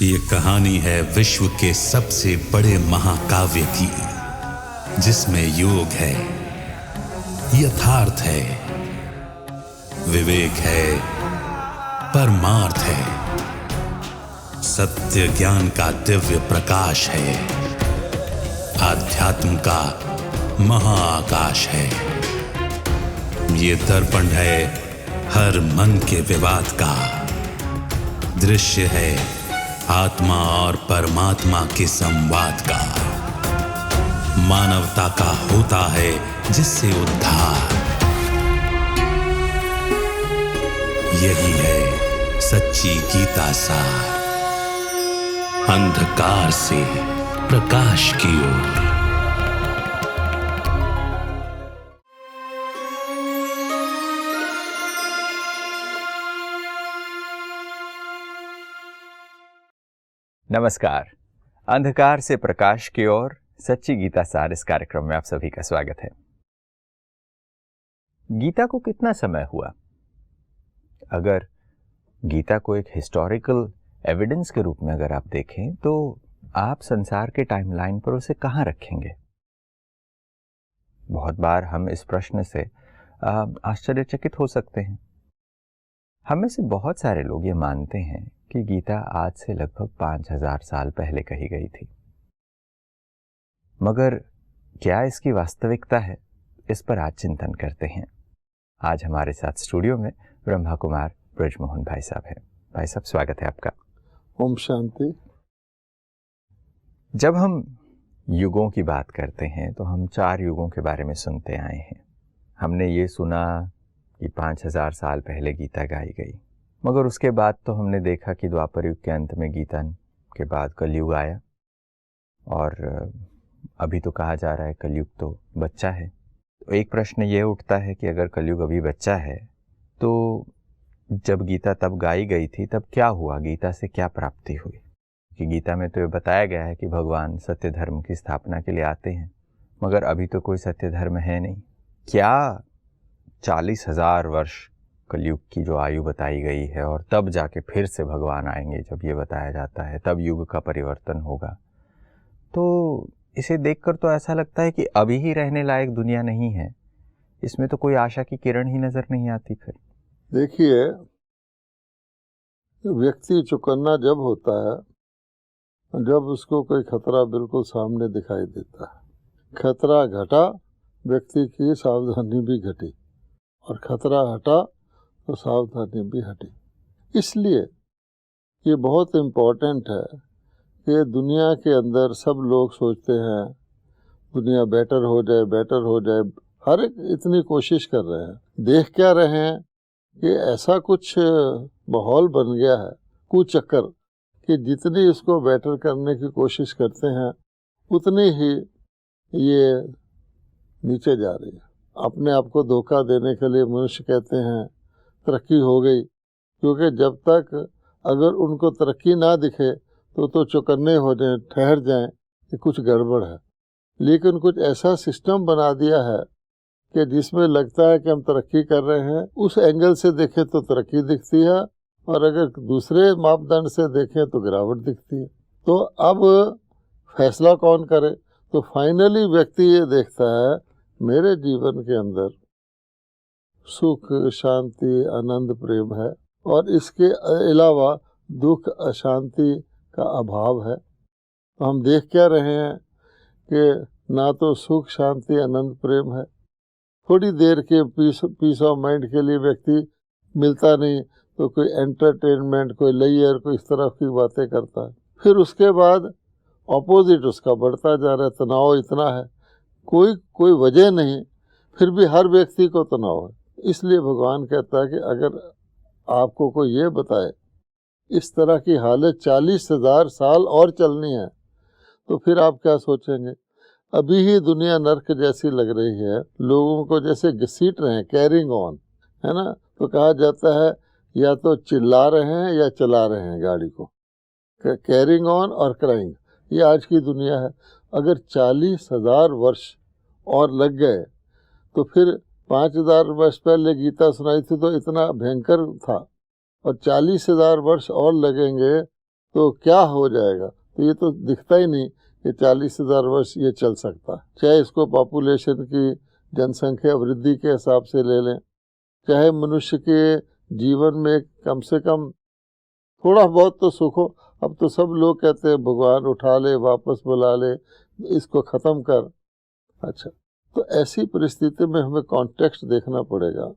ये कहानी है विश्व के सबसे बड़े महाकाव्य की, जिसमें योग है, यथार्थ है, विवेक है, परमार्थ है, सत्य ज्ञान का दिव्य प्रकाश है, आध्यात्म का महाआकाश है। ये दर्पण है हर मन के विवाद का, दृश्य है आत्मा और परमात्मा के संवाद का, मानवता का होता है जिससे उद्धार। यही है सच्ची गीता सार, अंधकार से प्रकाश की ओर। नमस्कार। अंधकार से प्रकाश की ओर सच्ची गीता सार इस कार्यक्रम में आप सभी का स्वागत है। गीता को कितना समय हुआ? अगर गीता को एक हिस्टोरिकल एविडेंस के रूप में अगर आप देखें तो आप संसार के टाइमलाइन पर उसे कहां रखेंगे? बहुत बार हम इस प्रश्न से आश्चर्यचकित हो सकते हैं। हम में से बहुत सारे लोग ये मानते हैं कि गीता आज से लगभग 5000 साल पहले कही गई थी, मगर क्या इसकी वास्तविकता है? इस पर आज चिंतन करते हैं। आज हमारे साथ स्टूडियो में ब्रह्मा कुमार ब्रजमोहन भाई साहब हैं। भाई साहब, स्वागत है आपका। ओम शांति। जब हम युगों की बात करते हैं तो हम 4 युगों के बारे में सुनते आए हैं। हमने ये सुना कि 5000 साल पहले गीता गाई गई, मगर उसके बाद तो हमने देखा कि द्वापर युग के अंत में गीता के बाद कलयुग आया, और अभी तो कहा जा रहा है कलयुग तो बच्चा है। तो एक प्रश्न ये उठता है कि अगर कलयुग अभी बच्चा है तो जब गीता तब गाई गई थी तब क्या हुआ? गीता से क्या प्राप्ति हुई? कि गीता में तो ये बताया गया है कि भगवान सत्य धर्म की स्थापना के लिए आते हैं, मगर अभी तो कोई सत्य धर्म है नहीं। क्या 40,000 वर्ष कलयुग की जो आयु बताई गई है और तब जाके फिर से भगवान आएंगे, जब ये बताया जाता है तब युग का परिवर्तन होगा, तो इसे देखकर तो ऐसा लगता है कि अभी ही रहने लायक दुनिया नहीं है। इसमें तो कोई आशा की किरण ही नजर नहीं आती। फिर देखिए, व्यक्ति चौकन्ना जब होता है जब उसको कोई खतरा बिल्कुल सामने दिखाई देता है। खतरा घटा, व्यक्ति की सावधानी भी घटी, और खतरा हटा तो सावधानी भी हटी। इसलिए ये बहुत इम्पोर्टेंट है कि दुनिया के अंदर सब लोग सोचते हैं दुनिया बेटर हो जाए, बेटर हो जाए, हर एक इतनी कोशिश कर रहे हैं। देख क्या रहे हैं कि ऐसा कुछ माहौल बन गया है, कुचक्कर, कि जितनी इसको बेटर करने की कोशिश करते हैं उतनी ही ये नीचे जा रही है। अपने आप को धोखा देने के लिए मनुष्य कहते हैं तरक्की हो गई, क्योंकि जब तक अगर उनको तरक्की ना दिखे तो चौकन्ने हो जाएं, ठहर जाएं कि कुछ गड़बड़ है। लेकिन कुछ ऐसा सिस्टम बना दिया है कि जिसमें लगता है कि हम तरक्की कर रहे हैं। उस एंगल से देखें तो तरक्की दिखती है, और अगर दूसरे मापदंड से देखें तो गिरावट दिखती है। तो अब फैसला कौन करे? तो फाइनली व्यक्ति ये देखता है मेरे जीवन के अंदर सुख, शांति, आनंद, प्रेम है, और इसके अलावा दुख, अशांति का अभाव है। तो हम देख क्या रहे हैं कि ना तो सुख, शांति, आनंद, प्रेम है। थोड़ी देर के पीस ऑफ माइंड के लिए व्यक्ति मिलता नहीं तो कोई एंटरटेनमेंट, कोई लेयर, कोई इस तरह की बातें करता है। फिर उसके बाद ऑपोजिट उसका बढ़ता जा रहा है, तनाव इतना है, कोई वजह नहीं, फिर भी हर व्यक्ति को तनाव है। इसलिए भगवान कहता है कि अगर आपको कोई ये बताए इस तरह की हालत 40,000 साल और चलनी है तो फिर आप क्या सोचेंगे? अभी ही दुनिया नर्क जैसी लग रही है, लोगों को जैसे घसीट रहे हैं, कैरिंग ऑन, है ना। तो कहा जाता है या तो चिल्ला रहे हैं या चला रहे हैं गाड़ी को, कैरिंग ऑन और क्राइंग, ये आज की दुनिया है। अगर 40,000 वर्ष और लग गए तो फिर 5,000 वर्ष पहले गीता सुनाई थी तो इतना भयंकर था, और 40,000 वर्ष और लगेंगे तो क्या हो जाएगा? तो ये तो दिखता ही नहीं कि 40,000 वर्ष ये चल सकता है। चाहे इसको पॉपुलेशन की, जनसंख्या वृद्धि के हिसाब से ले लें, चाहे मनुष्य के जीवन में कम से कम थोड़ा बहुत तो सुख हो। अब तो सब लोग कहते हैं भगवान उठा ले, वापस बुला ले, इसको ख़त्म कर। अच्छा, तो ऐसी परिस्थिति में हमें कॉन्टेक्स्ट देखना पड़ेगा।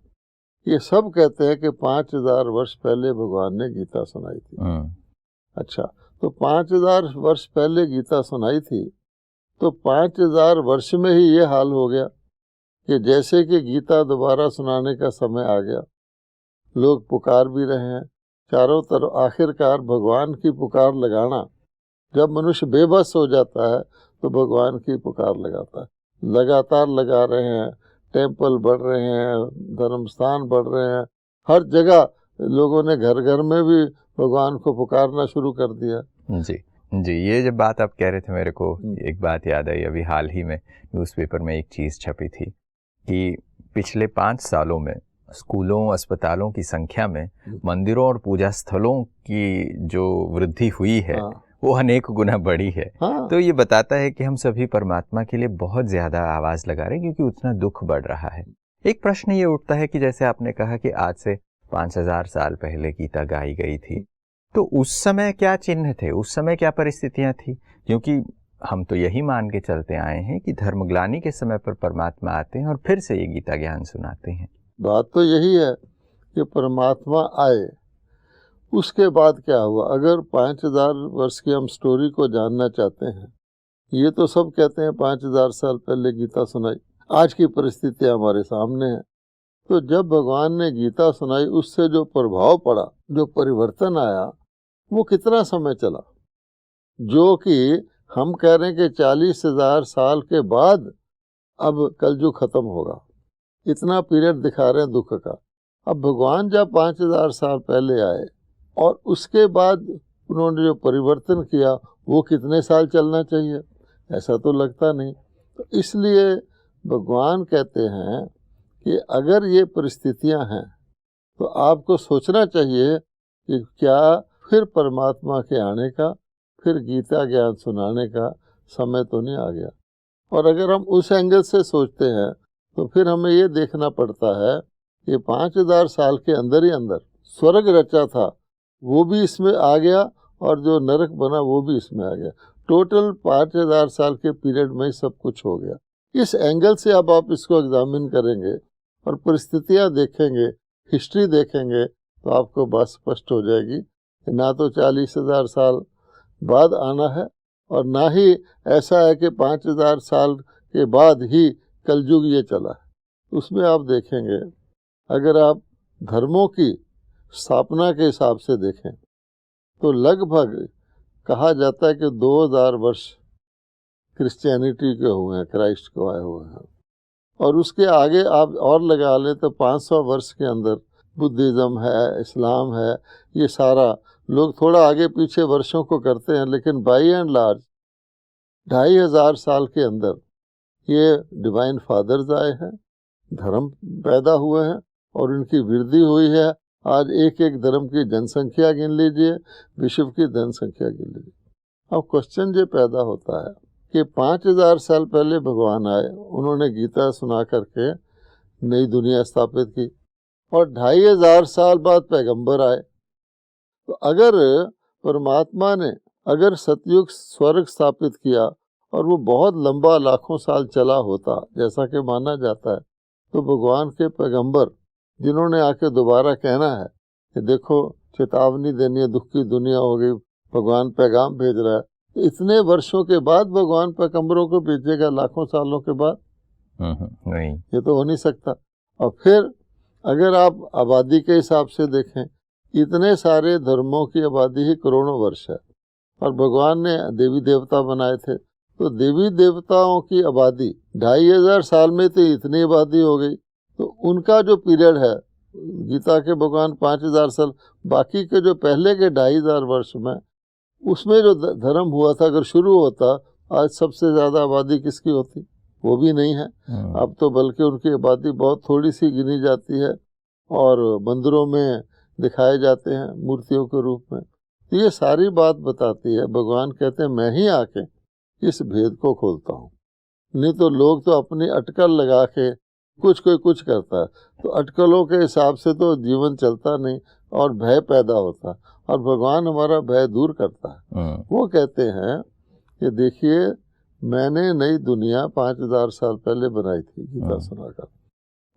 ये सब कहते हैं कि 5,000 वर्ष पहले भगवान ने गीता सुनाई थी। अच्छा, तो 5,000 वर्ष पहले गीता सुनाई थी, तो 5,000 वर्ष में ही ये हाल हो गया कि जैसे कि गीता दोबारा सुनाने का समय आ गया, लोग पुकार भी रहे हैं चारों तरफ। आखिरकार भगवान की पुकार लगाना, जब मनुष्य बेबस हो जाता है तो भगवान की पुकार लगाता है। लगातार लगा रहे हैं, टेम्पल बढ़ रहे हैं, धर्म स्थान बढ़ रहे हैं, हर जगह लोगों ने घर घर में भी भगवान को पुकारना शुरू कर दिया। जी जी, ये जब बात आप कह रहे थे मेरे को एक बात याद आई। अभी हाल ही में न्यूज़पेपर में एक चीज़ छपी थी कि पिछले 5 सालों में स्कूलों, अस्पतालों की संख्या में मंदिरों और पूजा स्थलों की जो वृद्धि हुई है वो अनेक गुना बढ़ी है। तो ये बताता है कि हम सभी परमात्मा के लिए बहुत ज़्यादा आवाज़ लगा रहे हैं, क्योंकि उतना दुख बढ़ रहा है। एक प्रश्न ये उठता है कि जैसे आपने कहा कि आज से 5,000 साल पहले गीता गाई गई थी, तो उस समय क्या चिन्ह थे, उस समय क्या परिस्थितियाँ थी? क्योंकि हम तो यही मान के चलते आए हैं कि धर्मग्लानि के समय पर परमात्मा आते हैं और फिर से ये गीता ज्ञान सुनाते हैं। बात तो यही है कि परमात्मा आए, उसके बाद क्या हुआ? अगर 5,000 वर्ष की हम स्टोरी को जानना चाहते हैं, ये तो सब कहते हैं 5,000 साल पहले गीता सुनाई, आज की परिस्थितियाँ हमारे सामने हैं। तो जब भगवान ने गीता सुनाई, उससे जो प्रभाव पड़ा, जो परिवर्तन आया, वो कितना समय चला? जो कि हम कह रहे हैं कि 40,000 साल के बाद अब कलयुग खत्म होगा, इतना पीरियड दिखा रहे हैं दुख का। अब भगवान जब 5,000 साल पहले आए और उसके बाद उन्होंने जो परिवर्तन किया, वो कितने साल चलना चाहिए? ऐसा तो लगता नहीं। तो इसलिए भगवान कहते हैं कि अगर ये परिस्थितियां हैं तो आपको सोचना चाहिए कि क्या फिर परमात्मा के आने का, फिर गीता ज्ञान सुनाने का समय तो नहीं आ गया? और अगर हम उस एंगल से सोचते हैं तो फिर हमें ये देखना पड़ता है कि 5,000 साल के अंदर ही अंदर स्वर्ग रचा था, वो भी इसमें आ गया, और जो नरक बना वो भी इसमें आ गया। टोटल 5,000 साल के पीरियड में सब कुछ हो गया। इस एंगल से अब आप इसको एग्जामिन करेंगे और परिस्थितियां देखेंगे, हिस्ट्री देखेंगे, तो आपको बात स्पष्ट हो जाएगी कि ना तो 40,000 साल बाद आना है, और ना ही ऐसा है कि 5,000 साल के बाद ही कलयुग ये चला है। उसमें आप देखेंगे, अगर आप धर्मों की स्थापना के हिसाब से देखें तो लगभग कहा जाता है कि 2,000 वर्ष क्रिश्चियनिटी के हुए हैं, क्राइस्ट को आए हुए हैं, और उसके आगे आप और लगा लें तो 500 वर्ष के अंदर बुद्धिज़्म है, इस्लाम है, ये सारा लोग थोड़ा आगे पीछे वर्षों को करते हैं, लेकिन बाई एंड लार्ज 2,500 साल के अंदर ये डिवाइन फादर्स आए हैं, धर्म पैदा हुए हैं और उनकी वृद्धि हुई है। आज एक एक धर्म की जनसंख्या गिन लीजिए, विश्व की जनसंख्या गिन लीजिए। अब क्वेश्चन ये पैदा होता है कि 5,000 साल पहले भगवान आए, उन्होंने गीता सुना करके नई दुनिया स्थापित की, और 2,500 साल बाद पैगंबर आए। तो अगर परमात्मा ने अगर सतयुग स्वर्ग स्थापित किया और वो बहुत लंबा लाखों साल चला होता जैसा कि माना जाता है, तो भगवान के पैगंबर जिन्होंने आके दोबारा कहना है कि देखो चेतावनी देनी है, दुख की दुनिया हो गई, भगवान पैगाम भेज रहा है, तो इतने वर्षों के बाद भगवान पैगंबरों को भेजेगा, लाखों सालों के बाद? नहीं, ये तो हो नहीं सकता। और फिर अगर आप आबादी के हिसाब से देखें, इतने सारे धर्मों की आबादी ही करोड़ों वर्ष है, और भगवान ने देवी देवता बनाए थे, तो देवी देवताओं की आबादी 2,500 साल में तो इतनी आबादी हो गई। तो उनका जो पीरियड है, गीता के भगवान 5,000 साल, बाकी के जो पहले के 2,500 वर्ष में, उसमें जो धर्म हुआ था अगर शुरू होता, आज सबसे ज़्यादा आबादी किसकी होती? वो भी नहीं है। अब तो बल्कि उनकी आबादी बहुत थोड़ी सी गिनी जाती है और मंदिरों में दिखाए जाते हैं मूर्तियों के रूप में। तो ये सारी बात बताती है, भगवान कहते हैं मैं ही आके इस भेद को खोलता हूँ। नहीं तो लोग तो अपनी अटकल लगा के कोई कुछ करता है, तो अटकलों के हिसाब से तो जीवन चलता नहीं और भय पैदा होता, और भगवान हमारा भय दूर करता है। वो कहते हैं कि देखिए मैंने नई दुनिया 5000 साल पहले बनाई थी गीता सुनाकर,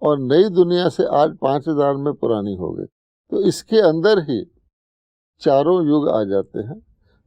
और नई दुनिया से आज 5000 में पुरानी हो गई, तो इसके अंदर ही चारों युग आ जाते हैं,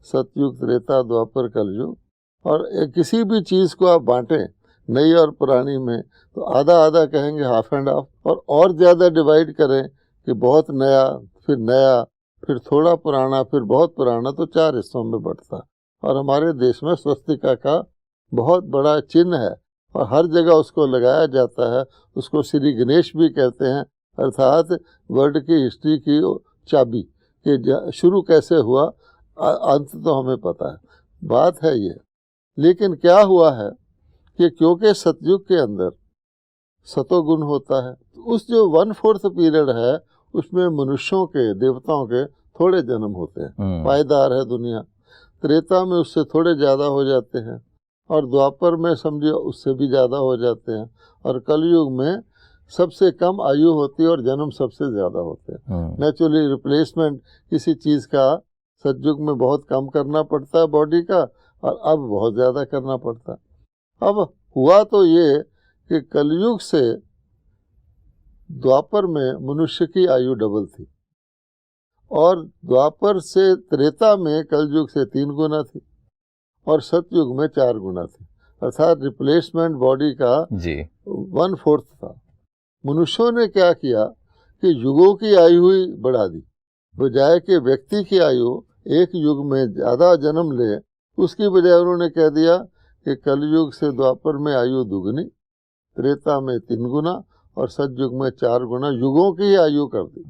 सतयुग, त्रेता, द्वापर, कलयुग। और किसी भी चीज़ को आप बांटें नई और पुरानी में, तो आधा आधा कहेंगे, हाफ एंड हाफ, और ज़्यादा डिवाइड करें कि बहुत नया, फिर थोड़ा पुराना, फिर बहुत पुराना, तो 4 हिस्सों में बढ़ता। और हमारे देश में स्वस्तिका का बहुत बड़ा चिन्ह है और हर जगह उसको लगाया जाता है। उसको श्री गणेश भी कहते हैं, अर्थात वर्ल्ड की हिस्ट्री की चाबी, कि शुरू कैसे हुआ अंत तो हमें पता है, बात है ये। लेकिन क्या हुआ है कि क्योंकि सतयुग के अंदर सतोगुण होता है, तो उस जो 1/4 पीरियड है उसमें मनुष्यों के, देवताओं के थोड़े जन्म होते हैं, पायदार है दुनिया। त्रेता में उससे थोड़े ज़्यादा हो जाते हैं, और द्वापर में समझिए उससे भी ज़्यादा हो जाते हैं, और कलयुग में सबसे कम आयु होती है और जन्म सबसे ज़्यादा होते हैं। नेचुरली रिप्लेसमेंट किसी चीज़ का सतयुग में बहुत कम करना पड़ता है बॉडी का, और अब बहुत ज़्यादा करना पड़ता है। अब हुआ तो ये कि कलयुग से द्वापर में मनुष्य की आयु डबल थी, और द्वापर से त्रेता में कलयुग से 3 गुना थी, और सतयुग में 4 गुना थी। अर्थात रिप्लेसमेंट बॉडी का 1/4 था। मनुष्यों ने क्या किया कि युगों की आयु ही बढ़ा दी, बजाय कि व्यक्ति की आयु एक युग में ज़्यादा जन्म ले, उसकी बजाय उन्होंने कह दिया कि कलयुग से द्वापर में आयु दुगनी, त्रेता में 3 गुना, और सतयुग में 4 गुना युगों की आयु कर दी।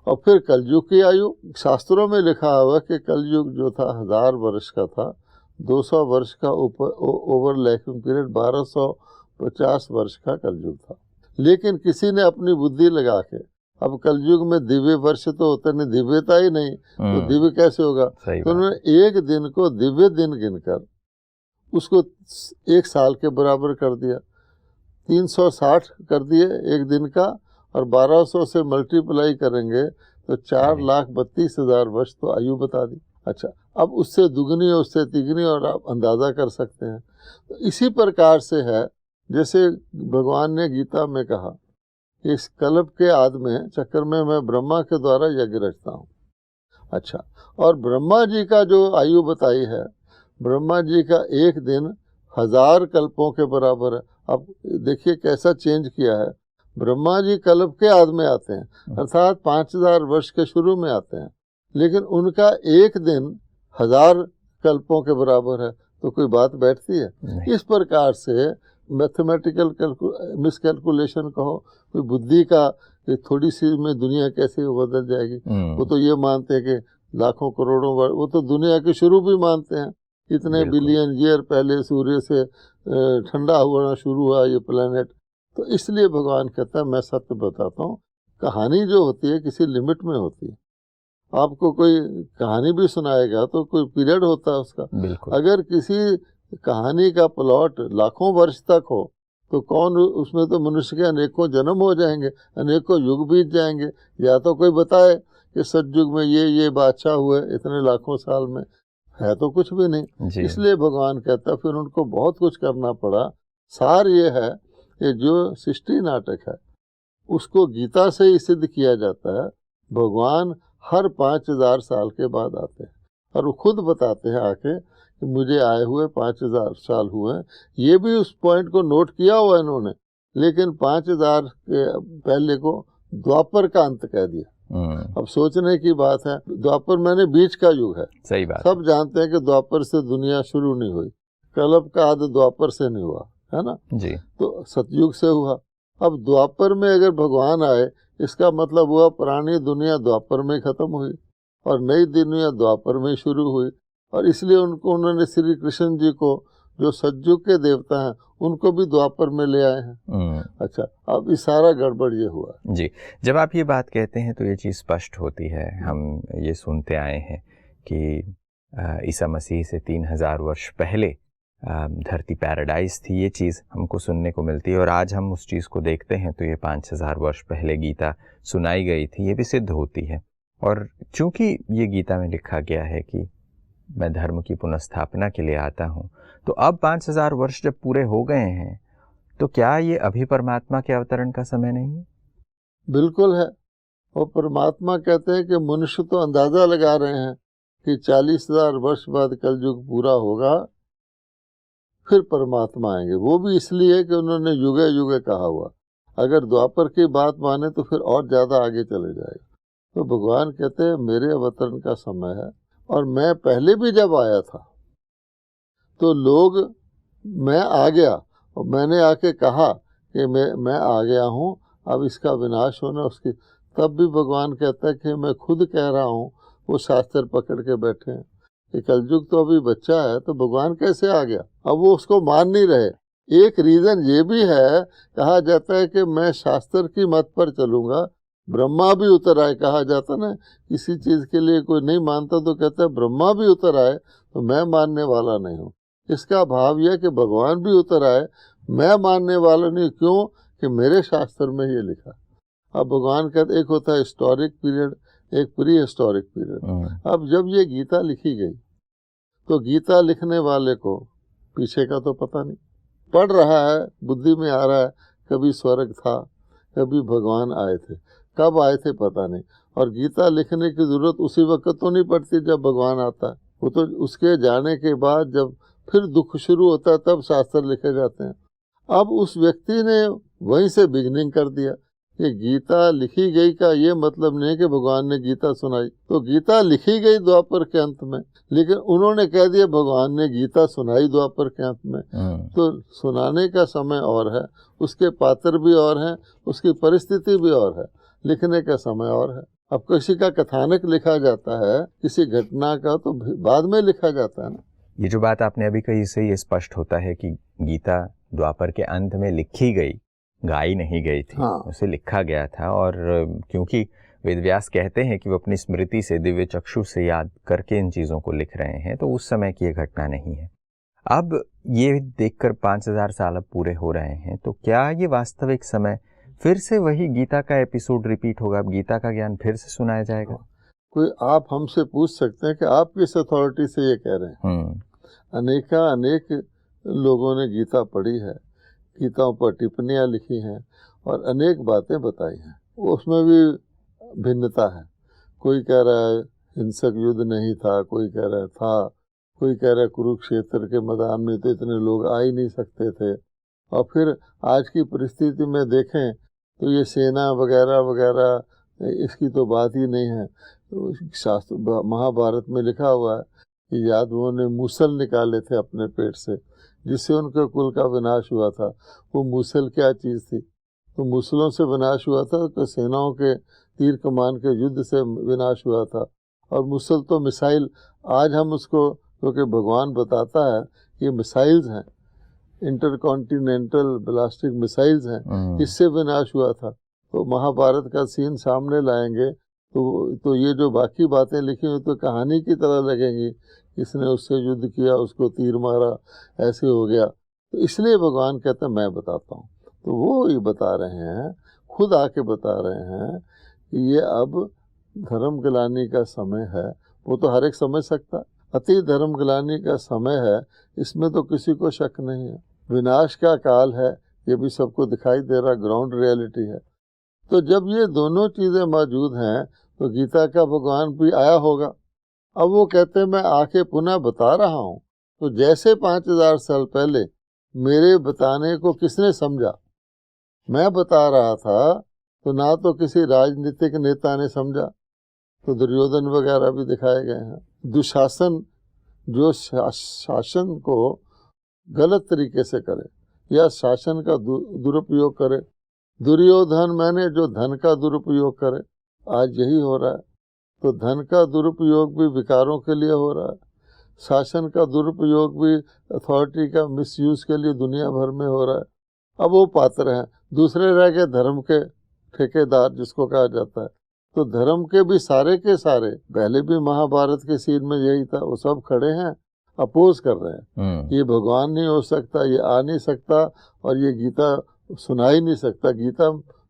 और फिर कलयुग की आयु, शास्त्रों में लिखा हुआ कि कलयुग जो था 1000 वर्ष का था, 200 वर्ष का ओवरलैपिंग पीरियड, 1250 वर्ष का कलयुग था। लेकिन किसी ने अपनी बुद्धि लगा के, अब कलयुग में दिव्य वर्ष तो होता नहीं, दिव्यता ही नहीं, तो दिव्य कैसे होगा? तो उन्होंने एक दिन को दिव्य दिन गिनकर उसको 1 साल के बराबर कर दिया, 360 कर दिए एक दिन का, और 1200 से मल्टीप्लाई करेंगे तो 4,32,000 वर्ष तो आयु बता दी। अच्छा, अब उससे दुगनी और उससे तिगनी, और आप अंदाज़ा कर सकते हैं। तो इसी प्रकार से है, जैसे भगवान ने गीता में कहा कि इस कल्प के आदि में चक्कर में मैं ब्रह्मा के द्वारा यज्ञ रचता हूँ। अच्छा, और ब्रह्मा जी का जो आयु बताई है, ब्रह्मा जी का एक दिन 1000 कल्पों के बराबर है। अब देखिए कैसा चेंज किया है। ब्रह्मा जी कल्प के आदि में आते हैं, अर्थात 5000 वर्ष के शुरू में आते हैं, लेकिन उनका एक दिन 1000 कल्पों के बराबर है, तो कोई बात बैठती है? इस प्रकार से मैथमेटिकल मिसकैलकुलेशन कहो, कोई बुद्धि का थोड़ी सी में दुनिया कैसे बदल जाएगी। वो तो ये मानते हैं कि लाखों करोड़ों वर्ष, वो तो दुनिया के शुरू भी मानते हैं, इतने बिलियन ईयर पहले सूर्य से ठंडा होना शुरू हुआ ये प्लेनेट। तो इसलिए भगवान कहता है मैं सत्य बताता हूँ। कहानी जो होती है किसी लिमिट में होती है। आपको कोई कहानी भी सुनाएगा तो कोई पीरियड होता है उसका। अगर किसी कहानी का प्लॉट लाखों वर्ष तक हो तो कौन, उसमें तो मनुष्य के अनेकों जन्म हो जाएंगे, अनेकों युग बीत जाएंगे। या तो कोई बताए कि सतयुग में ये बादशाह हुए इतने लाखों साल में, है तो कुछ भी नहीं। इसलिए भगवान कहता फिर उनको बहुत कुछ करना पड़ा। सार ये है कि जो सृष्टि नाटक है उसको गीता से ही सिद्ध किया जाता है। भगवान हर 5000 साल के बाद आते हैं और वो खुद बताते हैं आके कि मुझे आए हुए 5000 साल हुए हैं। ये भी उस पॉइंट को नोट किया हुआ इन्होंने, लेकिन 5000 के पहले को द्वापर का अंत कह दिया। अब सोचने की बात है, द्वापर मैंने बीच का युग है। सही बात। सब जानते हैं कि द्वापर से दुनिया शुरू नहीं हुई, कल्प का आदि द्वापर से नहीं हुआ, है ना जी। तो सतयुग से हुआ। अब द्वापर में अगर भगवान आए, इसका मतलब हुआ पुरानी दुनिया द्वापर में खत्म हुई और नई दुनिया द्वापर में शुरू हुई। और इसलिए उन्होंने श्री कृष्ण जी को, जो सतयुग के देवता हैं, उनको भी द्वापर में ले आए हैं। अच्छा, अब इस सारा गड़बड़ ये हुआ जी। जब आप ये बात कहते हैं तो ये चीज़ स्पष्ट होती है। हम ये सुनते आए हैं कि ईसा मसीह से 3000 वर्ष पहले धरती पैराडाइज थी, ये चीज़ हमको सुनने को मिलती है। और आज हम उस चीज़ को देखते हैं तो ये 5000 वर्ष पहले गीता सुनाई गई थी, ये भी सिद्ध होती है। और चूँकि ये गीता में लिखा गया है कि मैं धर्म की पुनर्स्थापना के लिए आता हूँ, तो अब 5000 वर्ष जब पूरे हो गए हैं तो क्या ये अभी परमात्मा के अवतरण का समय नहीं है? बिल्कुल है। और परमात्मा कहते हैं कि मनुष्य तो अंदाजा लगा रहे हैं कि 40,000 वर्ष बाद कलयुग पूरा होगा, फिर परमात्मा आएंगे। वो भी इसलिए कि उन्होंने युगे युगे कहा हुआ। अगर द्वापर की बात माने तो फिर और ज़्यादा आगे चले जाएगा। तो भगवान कहते हैं मेरे अवतरण का समय है। और मैं पहले भी जब आया था तो लोग, मैं आ गया और मैंने आके कहा कि मैं आ गया हूँ, अब इसका विनाश होना उसकी, तब भी भगवान कहता है कि मैं खुद कह रहा हूँ। वो शास्त्र पकड़ के बैठे हैं कि कलयुग तो अभी बच्चा है, तो भगवान कैसे आ गया? अब वो उसको मान नहीं रहे। एक रीज़न ये भी है, कहा जाता है कि मैं शास्त्र की मत पर चलूँगा। ब्रह्मा भी उतर आए, कहा जाता ना, किसी चीज़ के लिए कोई नहीं मानता तो कहता है ब्रह्मा भी उतर आए तो मैं मानने वाला नहीं हूँ। इसका भाव यह कि भगवान भी उतर आए, मैं मानने वाला नहीं। क्यों? कि मेरे शास्त्र में ये लिखा। अब भगवान कहते, एक होता है हिस्टोरिक पीरियड, एक प्री हिस्टोरिक पीरियड। अब जब ये गीता लिखी गई तो गीता लिखने वाले को पीछे का तो पता नहीं, पढ़ रहा है, बुद्धि में आ रहा है कभी स्वर्ग था, कभी भगवान आए थे, कब आए थे पता नहीं। और गीता लिखने की ज़रूरत उसी वक्त तो नहीं पड़ती जब भगवान आता है, वो तो उसके जाने के बाद जब फिर दुख शुरू होता है तब शास्त्र लिखे जाते हैं। अब उस व्यक्ति ने वहीं से बिगनिंग कर दिया कि गीता लिखी गई का ये मतलब नहीं कि भगवान ने गीता सुनाई। तो गीता लिखी गई द्वापर के अंत में, लेकिन उन्होंने कह दिया भगवान ने गीता सुनाई द्वापर के अंत में। तो सुनाने का समय और है, उसके पात्र भी और हैं, उसकी परिस्थिति भी और है, लिखने का समय और है। अब किसी का कथानक लिखा जाता है, किसी घटना का तो बाद में लिखा जाता है ना। ये जो बात आपने अभी कही, इससे ये स्पष्ट होता है कि गीता द्वापर के अंत में लिखी गई, गाई नहीं गई थी। हाँ। उसे लिखा गया था। और क्योंकि वेदव्यास कहते हैं कि वो अपनी स्मृति से, दिव्य चक्षु से याद करके इन चीज़ों को लिख रहे हैं, तो उस समय की ये घटना नहीं है। अब ये देखकर 5000 साल अब पूरे हो रहे हैं, तो क्या ये वास्तविक समय फिर से वही गीता का एपिसोड रिपीट होगा? अब गीता का ज्ञान फिर से सुनाया जाएगा? कोई आप हमसे पूछ सकते हैं कि आप किस अथॉरिटी से ये कह रहे हैं? अनेक लोगों ने गीता पढ़ी है, गीताओं पर टिप्पणियाँ लिखी हैं और अनेक बातें बताई हैं। उसमें भी भिन्नता है। कोई कह रहा है हिंसक युद्ध नहीं था, कोई कह रहा था, कोई कह रहा है कुरुक्षेत्र के मैदान में तो इतने लोग आ ही नहीं सकते थे। और फिर आज की परिस्थिति में देखें तो ये सेना वगैरह वगैरह, इसकी तो बात ही नहीं है। तो शास्त्र महाभारत में लिखा हुआ है कि यादवों ने मूसल निकाले थे अपने पेट से, जिससे उनके कुल का विनाश हुआ था। वो मूसल क्या चीज़ थी? तो मूसलों से विनाश हुआ था, तो सेनाओं के तीर कमान के युद्ध से विनाश हुआ था। और मूसल तो मिसाइल, आज हम उसको, क्योंकि भगवान बताता है ये मिसाइल्स हैं, इंटरकॉन्टिनेंटल ब्लास्टिक मिसाइल्स हैं, इससे विनाश हुआ था। तो महाभारत का सीन सामने लाएंगे तो ये जो बाकी बातें लिखी हुई तो कहानी की तरह लगेंगी, इसने उससे युद्ध किया, उसको तीर मारा, ऐसे हो गया। तो इसलिए भगवान कहते हैं मैं बताता हूँ। तो वो ये बता रहे हैं, खुद आके बता रहे हैं कि ये अब धर्म गिलानी का समय है। वो तो हर एक समझ सकता, अति धर्म गिलानी का समय है, इसमें तो किसी को शक नहीं है। विनाश का काल है, ये भी सबको दिखाई दे रहा, ग्राउंड रियलिटी है। तो जब ये दोनों चीज़ें मौजूद हैं तो गीता का भगवान भी आया होगा। अब वो कहते हैं मैं आके पुनः बता रहा हूँ। तो जैसे 5000 साल पहले मेरे बताने को किसने समझा? मैं बता रहा था तो ना तो किसी राजनीतिक नेता ने समझा, तो दुर्योधन वगैरह भी दिखाए गए हैं। दुशासन जो शासन को गलत तरीके से करे या शासन का दुरुपयोग करे, दुर्योधन मैंने जो धन का दुरुपयोग करे, आज यही हो रहा है। तो धन का दुरुपयोग भी विकारों के लिए हो रहा है, शासन का दुरुपयोग भी अथॉरिटी का मिसयूज के लिए दुनिया भर में हो रहा है। अब वो पात्र हैं। दूसरे रह गए धर्म के ठेकेदार, जिसको कहा जाता है। तो धर्म के भी सारे के सारे, पहले भी महाभारत के सीन में यही था, वो सब खड़े हैं, अपोज कर रहे हैं। ये भगवान नहीं हो सकता, ये आ नहीं सकता, और ये गीता सुना ही नहीं सकता। गीता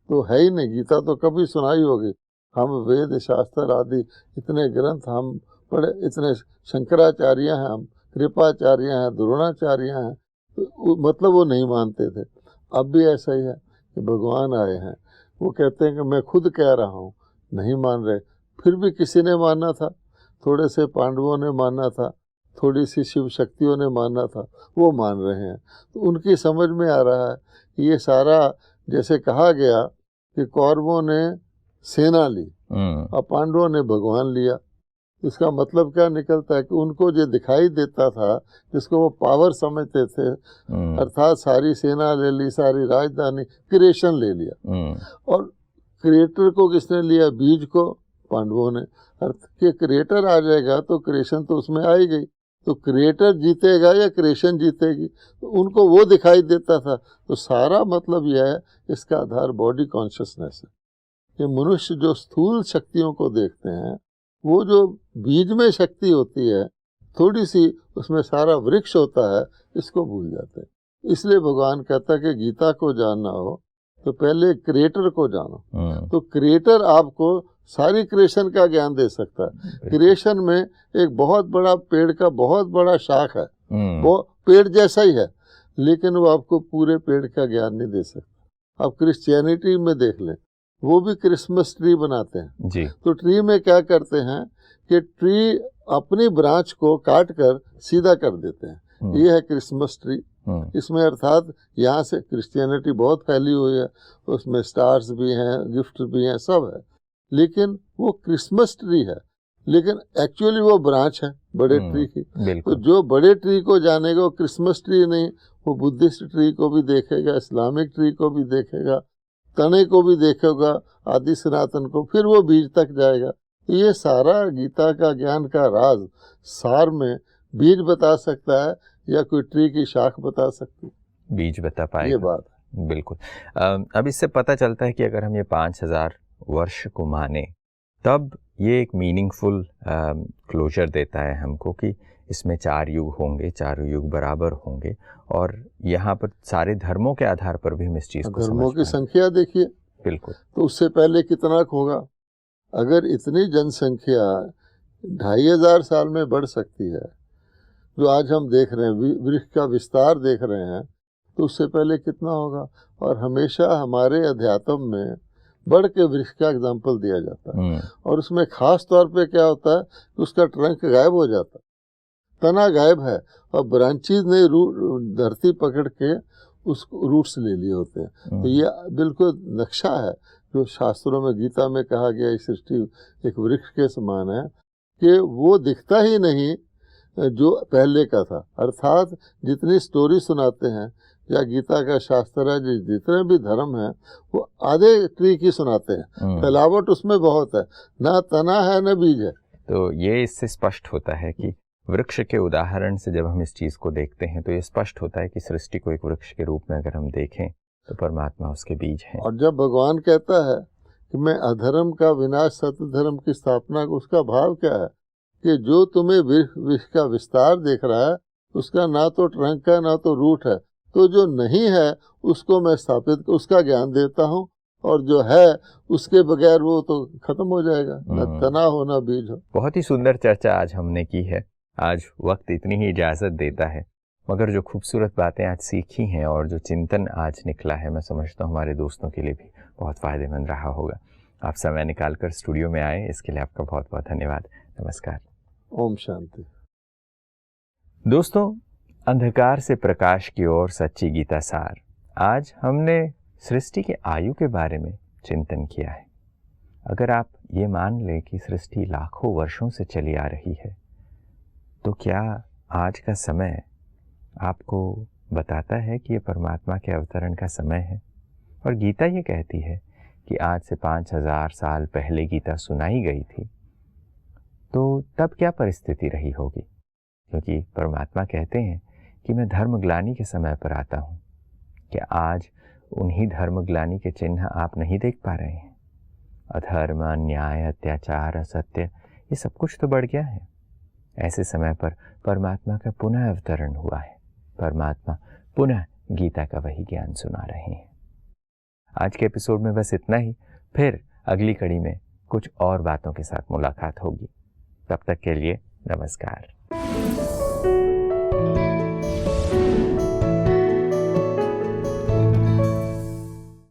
तो है ही नहीं, गीता तो कभी सुनाई होगी। हम वेद शास्त्र आदि इतने ग्रंथ हम पढ़े, इतने शंकराचार्य हैं, हम कृपाचार्य हैं, द्रोणाचार्य हैं, तो मतलब वो नहीं मानते थे। अब भी ऐसा ही है कि भगवान आए हैं, वो कहते हैं कि मैं खुद कह रहा हूँ, नहीं मान रहे। फिर भी किसी ने माना था, थोड़े से पांडवों ने माना था, थोड़ी सी शिव शक्तियों ने माना था, वो मान रहे हैं। तो उनकी समझ में आ रहा है कि ये सारा, जैसे कहा गया कि कौरवों ने सेना ली और पांडवों ने भगवान लिया। इसका मतलब क्या निकलता है कि उनको जो दिखाई देता था, जिसको वो पावर समझते थे, अर्थात सारी सेना ले ली, सारी राजधानी, क्रिएशन ले लिया। और क्रिएटर को किसने लिया? बीज को पांडवों ने। अर्थ के क्रिएटर आ जाएगा तो क्रिएशन तो उसमें आ ही गई। तो क्रिएटर जीतेगा या क्रिएशन जीतेगी, तो उनको वो दिखाई देता था। तो सारा मतलब यह है, इसका आधार बॉडी कॉन्शियसनेस है। ये मनुष्य जो स्थूल शक्तियों को देखते हैं, वो जो बीज में शक्ति होती है थोड़ी सी, उसमें सारा वृक्ष होता है, इसको भूल जाते हैं। इसलिए भगवान कहता है कि गीता को जानना हो तो पहले क्रिएटर को जानो। तो क्रिएटर आपको सारी क्रिएशन का ज्ञान दे सकता है। क्रिएशन में एक बहुत बड़ा पेड़ का बहुत बड़ा शाख है, वो पेड़ जैसा ही है, लेकिन वो आपको पूरे पेड़ का ज्ञान नहीं दे सकता। आप क्रिश्चियनिटी में देख लें, वो भी क्रिसमस ट्री बनाते हैं जी। तो ट्री में क्या करते हैं कि ट्री अपनी ब्रांच को काट कर सीधा कर देते हैं। ये है क्रिसमस ट्री। इसमें अर्थात यहाँ से क्रिश्चियनिटी बहुत फैली हुई है, उसमें स्टार्स भी हैं, गिफ्ट भी हैं, सब है, लेकिन वो क्रिसमस ट्री है, लेकिन एक्चुअली वो ब्रांच है बड़े ट्री की। तो जो बड़े ट्री को जानेगा वो क्रिसमस ट्री नहीं, वो बुद्धिस्ट ट्री को भी देखेगा, इस्लामिक ट्री को भी देखेगा, तने को भी देखेगा, आदि सनातन को, फिर वो बीज तक जाएगा। ये सारा गीता का ज्ञान का राज सार में बीज बता सकता है या कोई ट्री की शाख बता सकती, बीज बता पाएगा। ये बात है। बिल्कुल। अब इससे पता चलता है कि अगर हम ये 5000 वर्ष को माने, तब ये एक मीनिंगफुल क्लोजर देता है हमको कि इसमें 4 युग होंगे, 4 युग बराबर होंगे, और यहाँ पर सारे धर्मों के आधार पर भी हम इस चीज़ को धर्मों की संख्या देखिए, बिल्कुल, तो उससे पहले कितना होगा। अगर इतनी जनसंख्या 2500 साल में बढ़ सकती है, जो आज हम देख रहे हैं, वृक्ष का विस्तार देख रहे हैं, तो उससे पहले कितना होगा। और हमेशा हमारे अध्यात्म में बढ़ के वृक्ष का एग्जाम्पल दिया जाता है, और उसमें खास तौर पे क्या होता है कि उसका ट्रंक गायब हो जाता है, तना गायब है, और ब्रांचेज ने धरती पकड़ के उस रूट्स ले लिए होते हैं। तो ये बिल्कुल नक्शा है जो शास्त्रों में, गीता में कहा गया, इस सृष्टि एक वृक्ष के समान है कि वो दिखता ही नहीं जो पहले का था। अर्थात जितनी स्टोरी सुनाते हैं या गीता का शास्त्र है, जितने भी धर्म हैं, वो आधे ट्री की सुनाते हैं, फैलावट उसमें बहुत है, ना तना है न बीज है। तो ये इससे स्पष्ट होता है कि वृक्ष के उदाहरण से जब हम इस चीज़ को देखते हैं तो ये स्पष्ट होता है कि सृष्टि को एक वृक्ष के रूप में अगर हम देखें तो परमात्मा उसके बीज हैं। और जब भगवान कहता है कि मैं अधर्म का विनाश, सत्य धर्म की स्थापना, उसका भाव क्या है कि जो तुम्हें वृक्ष का विस्तार देख रहा है, उसका ना तो ट्रंक है ना तो रूट है, तो जो नहीं है उसको मैं स्थापित, उसका ज्ञान देता हूँ, और जो है उसके बगैर वो तो खत्म हो जाएगा, न तना हो ना बीज हो। बहुत ही सुंदर चर्चा आज हमने की है। आज वक्त इतनी ही इजाज़त देता है, मगर जो खूबसूरत बातें आज सीखी हैं और जो चिंतन आज निकला है, मैं समझता हूँ हमारे दोस्तों के लिए भी बहुत फ़ायदेमंद रहा होगा। आप समय निकाल कर स्टूडियो में आए, इसके लिए आपका बहुत बहुत धन्यवाद। नमस्कार। ओम शांति। दोस्तों, अंधकार से प्रकाश की ओर सच्ची गीता सार, आज हमने सृष्टि के आयु के बारे में चिंतन किया है। अगर आप ये मान लें कि सृष्टि लाखों वर्षों से चली आ रही है, तो क्या आज का समय आपको बताता है कि ये परमात्मा के अवतरण का समय है? और गीता ये कहती है कि आज से 5000 साल पहले गीता सुनाई गई थी, तो तब क्या परिस्थिति रही होगी? क्योंकि परमात्मा कहते हैं कि मैं धर्मग्लानि के समय पर आता हूँ। क्या आज उन्हीं धर्मग्लानि के चिन्ह आप नहीं देख पा रहे हैं? अधर्म, अन्याय, अत्याचार, असत्य, ये सब कुछ तो बढ़ गया है। ऐसे समय पर परमात्मा का पुनः अवतरण हुआ है। परमात्मा पुनः गीता का वही ज्ञान सुना रहे हैं। आज के एपिसोड में बस इतना ही। फिर अगली कड़ी में कुछ और बातों के साथ मुलाकात होगी। तब तक के लिए नमस्कार।